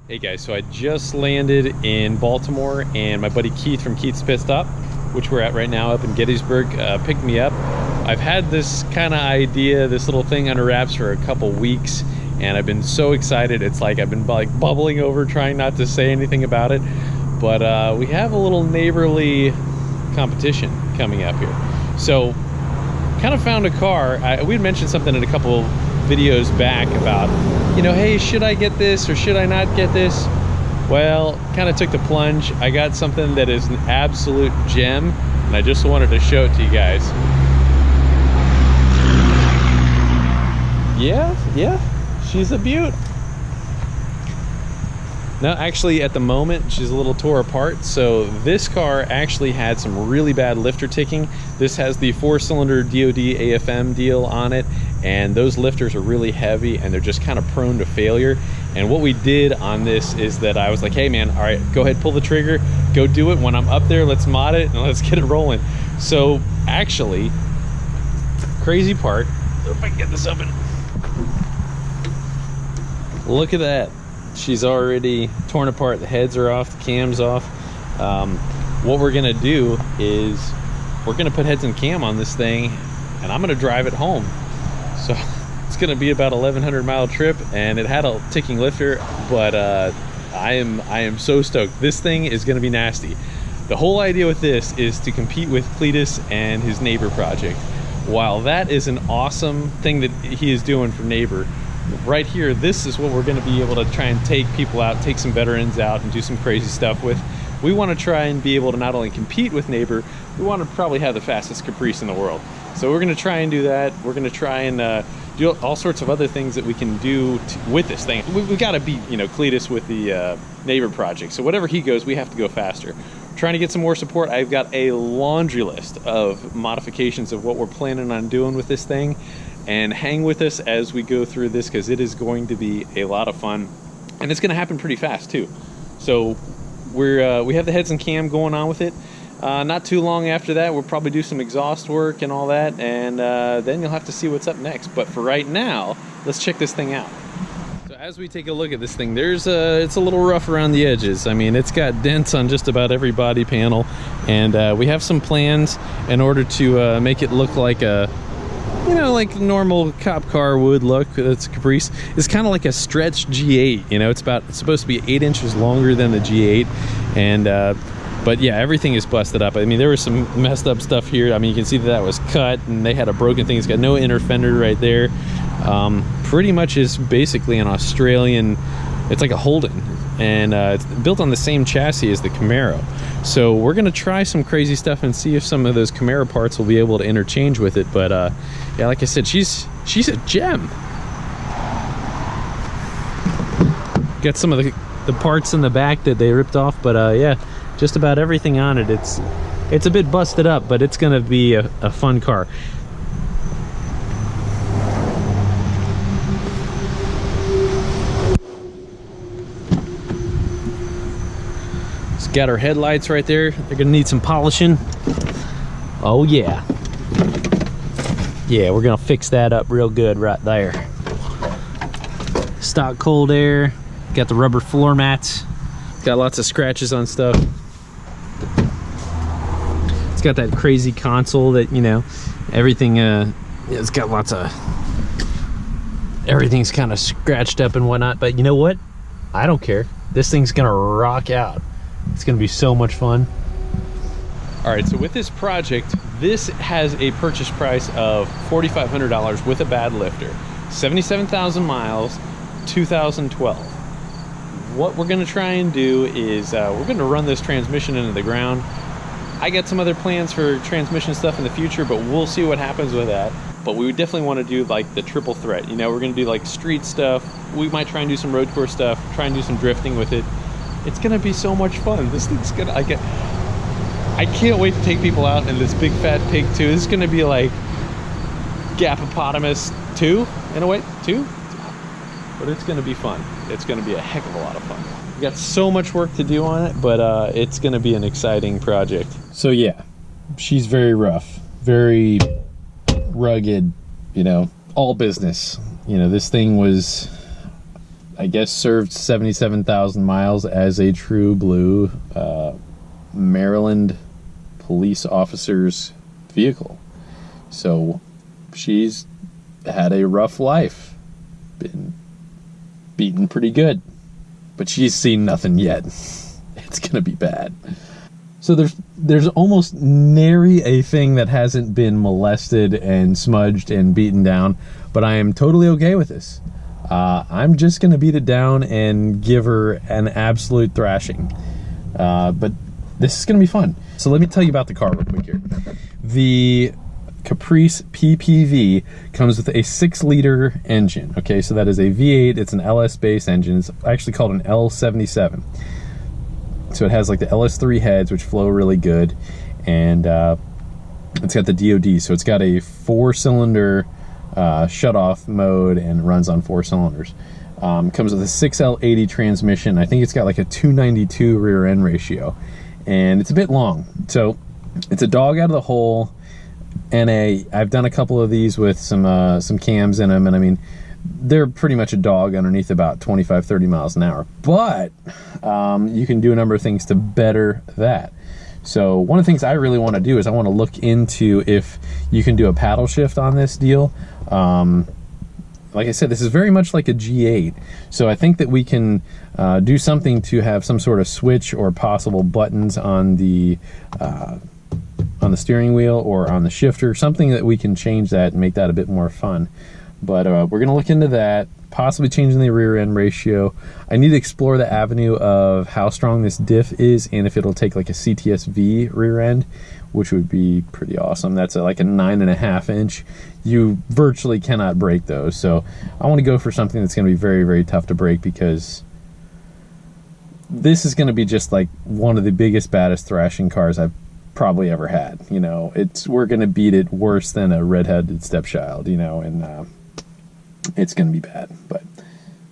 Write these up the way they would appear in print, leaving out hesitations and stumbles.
Hey guys, so I just landed in Baltimore and my buddy Keith from Keith's Pit Stop, which we're at right now up in Gettysburg, picked me up. I've had this kind of idea, this little thing under wraps for a couple weeks, and I've been so excited. It's like I've been like bubbling over trying not to say anything about it, but we have a little neighborly competition coming up here. So kind of found a car. We'd mentioned something in a couple videos back about, you know, hey, should I get this or should I not get this? Well, kind of took the plunge. I got something that is an absolute gem, and I just wanted to show it to you guys. Yeah, she's a beaut. Now, actually, at the moment, she's a little tore apart. So this car actually had some really bad lifter ticking. This has the 4-cylinder DOD AFM deal on it, and those lifters are really heavy and they're just kind of prone to failure. And what we did on this is that I was like, hey man, all right, go ahead, pull the trigger, go do it. When I'm up there, let's mod it and let's get it rolling. So actually, crazy part, if I can get this open, look at that. She's already torn apart. The heads are off, the cam's off. What we're gonna do is we're gonna put heads and cam on this thing, and I'm gonna drive it home. So it's gonna be about 1,100 mile trip, and it had a ticking lifter, but I am so stoked. This thing is gonna be nasty. The whole idea with this is to compete with Cletus and his Neighbor project. While that is an awesome thing that he is doing for Neighbor, right here, this is what we're going to be able to try and take people out, take some veterans out and do some crazy stuff with. We want to try and be able to not only compete with Neighbor, we want to probably have the fastest Caprice in the world. So we're going to try and do that. We're going to try and do all sorts of other things that we can do with this thing. We've got to beat, you know, Cletus with the Neighbor project. So whatever he goes, we have to go faster. Trying to get some more support. I've got a laundry list of modifications of what we're planning on doing with this thing. And hang with us as we go through this, because it is going to be a lot of fun, and it's going to happen pretty fast too. So we have the heads and cam going on with it. Not too long after that, we'll probably do some exhaust work and all that, and then you'll have to see what's up next. But for right now, let's check this thing out. So as we take a look at this thing, it's a little rough around the edges. I mean, it's got dents on just about every body panel, and we have some plans in order to make it look like a, you know, like normal cop car would look. It's Caprice. It's kind of like a stretched G8. You know, it's supposed to be 8 inches longer than the G8, and but yeah, everything is busted up. I mean, there was some messed up stuff here. I mean, you can see that was cut, and they had a broken thing. It's got no inner fender right there. Pretty much is basically an Australian. It's like a Holden, and it's built on the same chassis as the Camaro. So we're gonna try some crazy stuff and see if some of those Camaro parts will be able to interchange with it. But yeah, like I said, she's a gem. Got some of the parts in the back that they ripped off, but yeah, just about everything on it. It's a bit busted up, but it's gonna be a fun car. Got our headlights right there. They're gonna need some polishing. Oh yeah. Yeah, we're gonna fix that up real good right there. Stock cold air. Got the rubber floor mats. Got lots of scratches on stuff. It's got that crazy console that, you know, everything, it's got lots of, everything's kind of scratched up and whatnot, but you know what? I don't care. This thing's gonna rock out. It's gonna be so much fun. All right, so with this project, this has a purchase price of $4,500 with a bad lifter, 77,000 miles, 2012. What we're gonna try and do is we're gonna run this transmission into the ground. I got some other plans for transmission stuff in the future, but we'll see what happens with that. But we would definitely want to do like the triple threat. You know, we're gonna do like street stuff. We might try and do some road course stuff, try and do some drifting with it. It's gonna be so much fun. This thing's gonna, I can't wait to take people out in this big fat pig too. This is gonna be like Gapopotamus 2, in a way, 2. But it's gonna be fun. It's gonna be a heck of a lot of fun. We got so much work to do on it, but it's gonna be an exciting project. So yeah, she's very rough, very rugged, you know, all business. You know, this thing was I guess, served 77,000 miles as a true blue Maryland police officer's vehicle. So she's had a rough life, been beaten pretty good, but she's seen nothing yet. It's gonna be bad. So there's almost nary a thing that hasn't been molested and smudged and beaten down, but I am totally okay with this. I'm just gonna beat it down and give her an absolute thrashing. But this is gonna be fun. So let me tell you about the car real quick here. The Caprice PPV comes with a 6-liter engine. Okay, so that is a V8. It's an LS base engine. It's actually called an L77. So it has like the LS3 heads, which flow really good, and it's got the DOD. So it's got a 4-cylinder shut-off mode and runs on 4 cylinders. Comes with a 6L80 transmission. I think it's got like a 292 rear end ratio, and it's a bit long. So it's a dog out of the hole. And I've done a couple of these with some cams in them, and I mean, they're pretty much a dog underneath about 25-30 miles an hour. But you can do a number of things to better that. So one of the things I really want to do is I want to look into if you can do a paddle shift on this deal. Like I said, this is very much like a G8. So I think that we can do something to have some sort of switch or possible buttons on the steering wheel or on the shifter, something that we can change that and make that a bit more fun. But we're going to look into that, possibly changing the rear end ratio. I need to explore the avenue of how strong this diff is and if it'll take like a CTS-V rear end, which would be pretty awesome. That's like a 9.5 inch. You virtually cannot break those. So I want to go for something that's going to be very, very tough to break, because this is going to be just like one of the biggest, baddest thrashing cars I've probably ever had. You know, we're gonna beat it worse than a redheaded stepchild, you know, and it's gonna be bad, but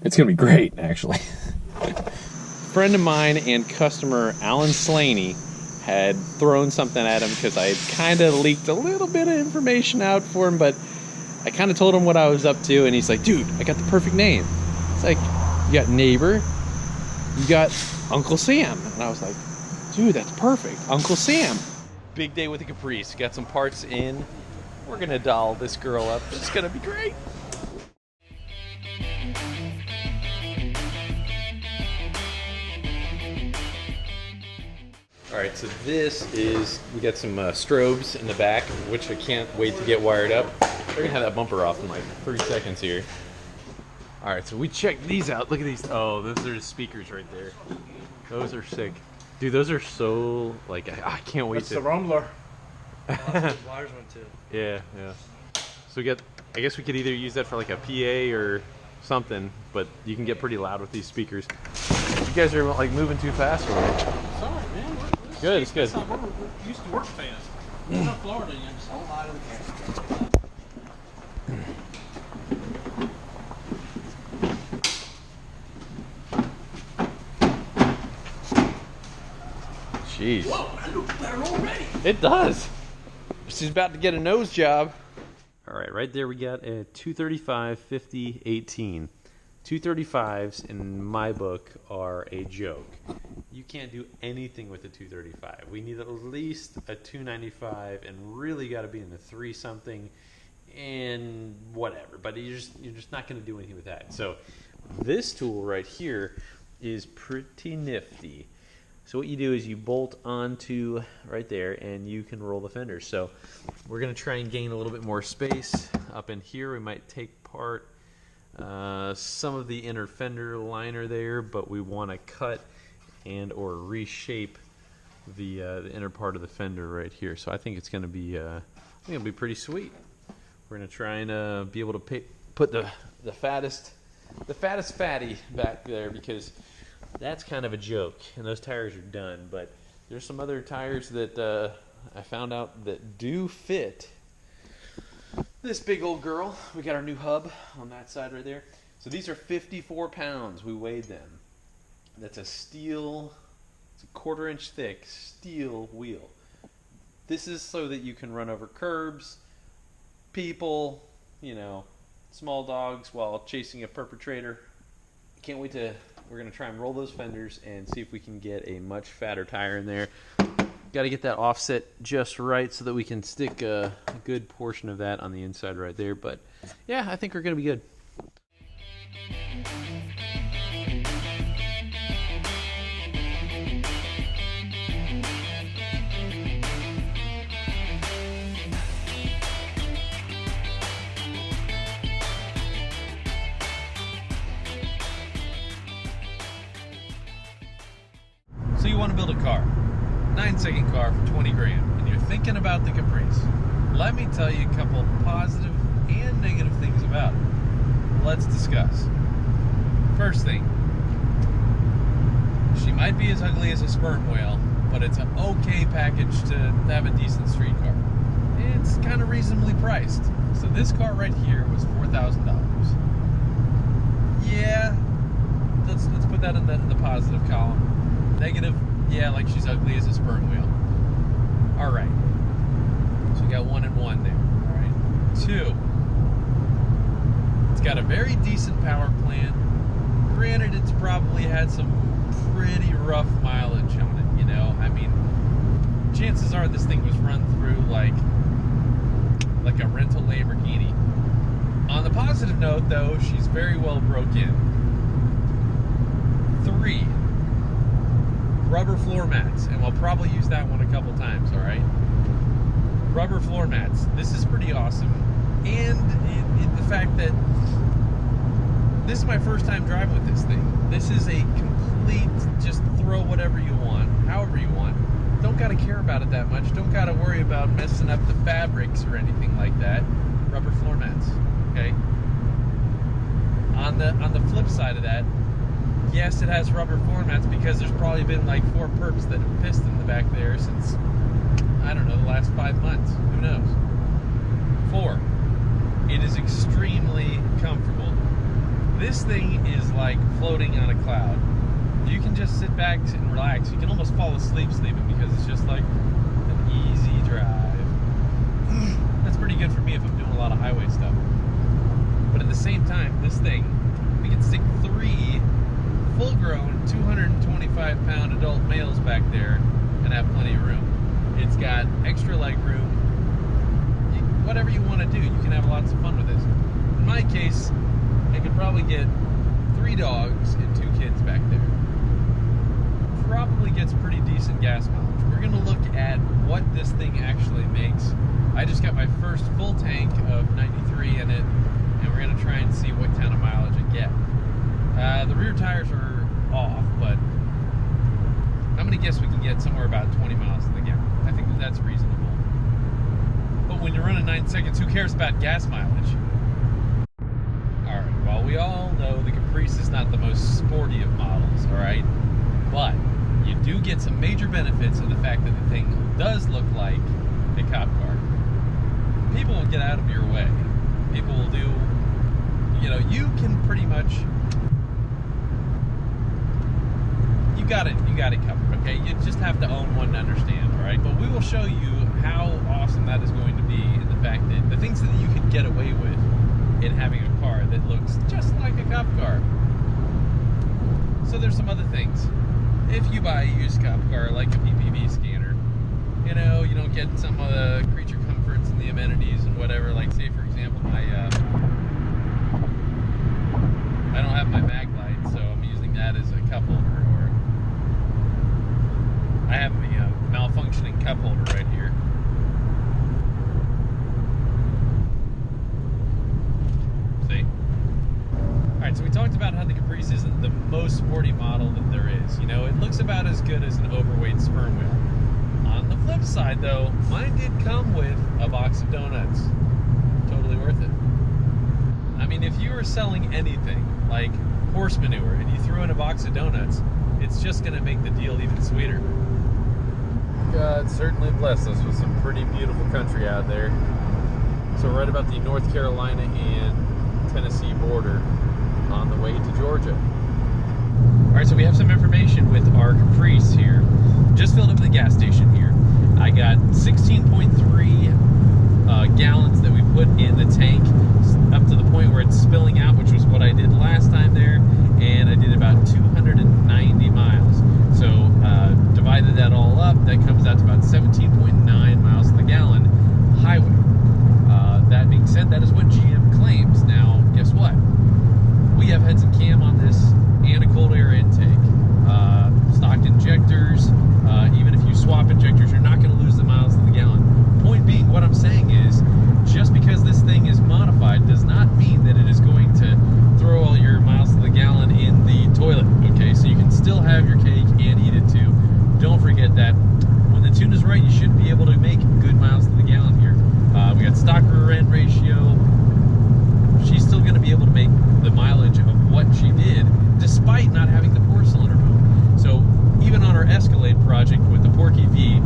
it's gonna be great, actually. Friend of mine and customer Alan Slaney had thrown something at him because I had kind of leaked a little bit of information out for him, but I kind of told him what I was up to, and he's like, dude, I got the perfect name. It's like, you got Neighbor, you got Uncle Sam. And I was like, dude, that's perfect. Uncle Sam. Big day with the Caprice. Got some parts in. We're gonna doll this girl up. It's gonna be great. All right, so this is, we got some strobes in the back, which I can't wait to get wired up. We're gonna have that bumper off in like 3 seconds here. All right, so we checked these out. Look at these. Oh, those are the speakers right there. Those are sick. Dude, those are so, like, I can't wait to... That's the Rumbler. Wires one too. Yeah, yeah. So we got, I guess we could either use that for like a PA or something, but you can get pretty loud with these speakers. You guys are like moving too fast for me. Sorry, man. Good, it's good. We used to work fast. We're not Florida, you just hold on to the camera. Jeez. Whoa, that looks better already. It does. She's about to get a nose job. All right, right there we got a 235 50 18. 235s in my book are a joke. You can't do anything with the 235. We need at least a 295, and really got to be in the 3 something and whatever. But you're just not going to do anything with that. So this tool right here is pretty nifty. So what you do is you bolt onto right there, and you can roll the fenders. So we're going to try and gain a little bit more space up in here. We might take apart some of the inner fender liner there, but we want to cut and or reshape the inner part of the fender right here. So I think it's going to be pretty sweet. We're going to try and be able to put the fattest fatty back there, because that's kind of a joke, and those tires are done. But there's some other tires that I found out that do fit this big old girl. We got our new hub on that side right there. So these are 54 pounds. We weighed them. That's a steel, it's a 1/4 inch thick steel wheel. This is so that you can run over curbs, people, you know, small dogs while chasing a perpetrator. Can't wait to, we're going to try and roll those fenders and see if we can get a much fatter tire in there. Got to get that offset just right so that we can stick a good portion of that on the inside right there. But yeah, I think we're going to be good. So you want to build a car, 9-second car for 20 grand, and you're thinking about the Caprice. Let me tell you a couple positive and negative things about it. Let's discuss. First thing, she might be as ugly as a sperm whale, but it's an okay package to have a decent street car. It's kind of reasonably priced. So this car right here was $4,000. Yeah, let's put that in the positive column. Negative, yeah, like she's ugly as a sperm whale. All right. So we got 1 and 1 there. All right. 2. It's got a very decent power plant. Granted, it's probably had some pretty rough mileage on it, you know? I mean, chances are this thing was run through like a rental Lamborghini. On the positive note, though, she's very well broke in. 3. Rubber floor mats, and we'll probably use that one a couple times, all right? Rubber floor mats. This is pretty awesome. And the fact that this is my first time driving with this thing. This is a complete, just throw whatever you want, however you want. Don't gotta care about it that much. Don't gotta worry about messing up the fabrics or anything like that. Rubber floor mats, okay? On the flip side of that, yes, it has rubber floor mats because there's probably been like 4 perps that have pissed in the back there since, I don't know, the last 5 months. Who knows? 4, it is extremely comfortable. This thing is like floating on a cloud. You can just sit back and relax. You can almost fall asleep sleeping because it's just like an easy drive. That's pretty good for me if I'm doing a lot of highway stuff. But at the same time, this thing, we can stick 3 full-grown 225-pound adult males back there and have plenty of room. It's got extra leg room. Whatever you want to do, you can have lots of fun with this. In my case, I could probably get 3 dogs and 2 kids back there. Probably gets pretty decent gas mileage. We're going to look at what this thing actually makes. I just got my first full tank of 93 in it, and we're going to try and see what kind of mileage I get. The rear tires are off, but I'm going to guess we can get somewhere about 20 miles to the gallon. I think that's reasonable. But when you're running 9 seconds, who cares about gas mileage? Alright, well, we all know the Caprice is not the most sporty of models, alright? But you do get some major benefits of the fact that the thing does look like a cop car. People will get out of your way. People will do, you know, you can pretty much, you got it covered, okay? You just have to own one to understand, all right? But we will show you how awesome that is going to be, and the fact that the things that you could get away with in having a car that looks just like a cop car. So there's some other things. If you buy a used cop car like a PPV scanner, you know, you don't get some of the creature comforts and the amenities and whatever. Like, say for example, I don't have my mag light, so I'm using that as a cup holder. Or I have a malfunctioning cup holder right here. See? Alright, so we talked about how the Caprice isn't the most sporty model that there is. You know, it looks about as good as an overweight sperm whale. On the flip side, though, mine did come with a box of donuts. Totally worth it. I mean, if you were selling anything, like horse manure, and you threw in a box of donuts, it's just going to make the deal even sweeter. God certainly blessed us with some pretty beautiful country out there. So we're right about the North Carolina and Tennessee border on the way to Georgia. Alright, so we have some information with our Caprice here. Just filled up the gas station here. I got 16.3 gallons that we put in the tank up to the point where it's spilling out, which was what I did last time there. and I did about 290 miles. So divided that all up, that comes out to about 17.9 miles to the gallon highway. That being said, that is what GM claims. Now, guess what? We have heads and cam on this and a cold air intake. Stocked injectors. Even if you swap injectors, you're not going to lose the miles to the gallon. Point being, what I'm saying is, just because this thing is modified does not mean that it is going to throw all your miles to the gallon in the toilet. Okay, so you can still have your cake and eat it too. Don't forget that. When the tune is right, you should be able to make good miles to the gallon here. We got stock rear end ratio. She's still going to be able to make the mileage of what she did, despite not having the 4-cylinder mode. So even on our Escalade project with the Porky V,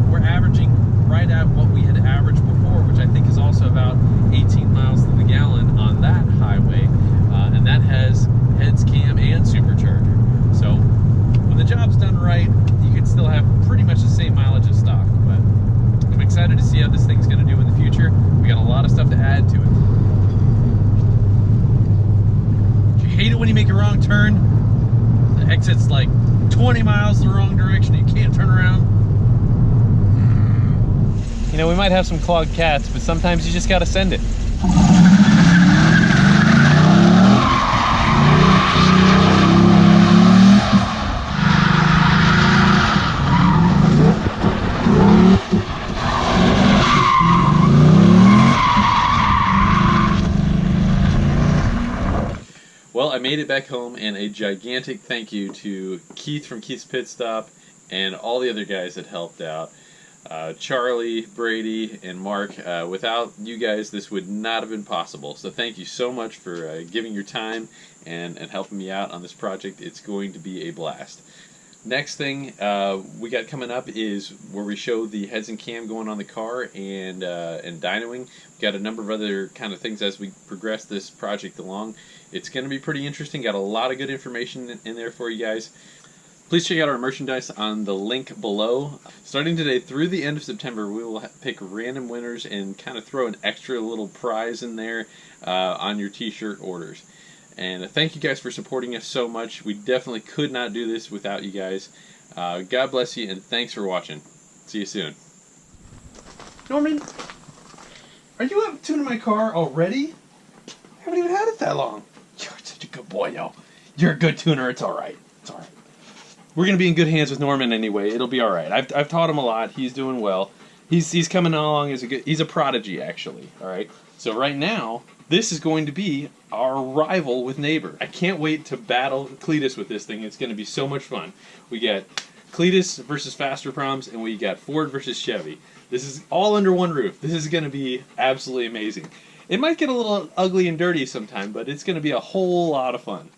we're averaging right at what we had averaged before, which I think is also about 18 miles to the gallon on that highway, and that has heads, cam, and supercharger. So when the job's done right, you can still have pretty much the same mileage as stock. But I'm excited to see how this thing's going to do in the future. We got a lot of stuff to add to it. Do you hate it when you make a wrong turn? The exit's like 20 miles in the wrong direction, you can't turn around. You know, we might have some clogged cats, but sometimes you just gotta send it. Well, I made it back home, and a gigantic thank you to Keith from Keith's Pit Stop and all the other guys that helped out. Charlie, Brady, and Mark. Without you guys, this would not have been possible. So thank you so much for giving your time and helping me out on this project. It's going to be a blast. Next thing we got coming up is where we show the heads and cam going on the car and dynoing. We've got a number of other kind of things as we progress this project along. It's going to be pretty interesting. Got a lot of good information in there for you guys. Please check out our merchandise on the link below. Starting today through the end of September, we will pick random winners and kind of throw an extra little prize in there on your t-shirt orders. And thank you guys for supporting us so much. We definitely could not do this without you guys. God bless you, and thanks for watching. See you soon. Norman, are you up tuning my car already? I haven't even had it that long. You're such a good boy, yo. You're a good tuner. It's all right. It's all right. We're gonna be in good hands with Norman anyway. It'll be all right. I've taught him a lot. He's doing well. He's coming along as he's a prodigy actually. All right. So right now, this is going to be our rival with Neighbor. I can't wait to battle Cletus with this thing. It's going to be so much fun. We got Cletus versus Fasterproms, and we got Ford versus Chevy. This is all under one roof. This is going to be absolutely amazing. It might get a little ugly and dirty sometime, but it's going to be a whole lot of fun.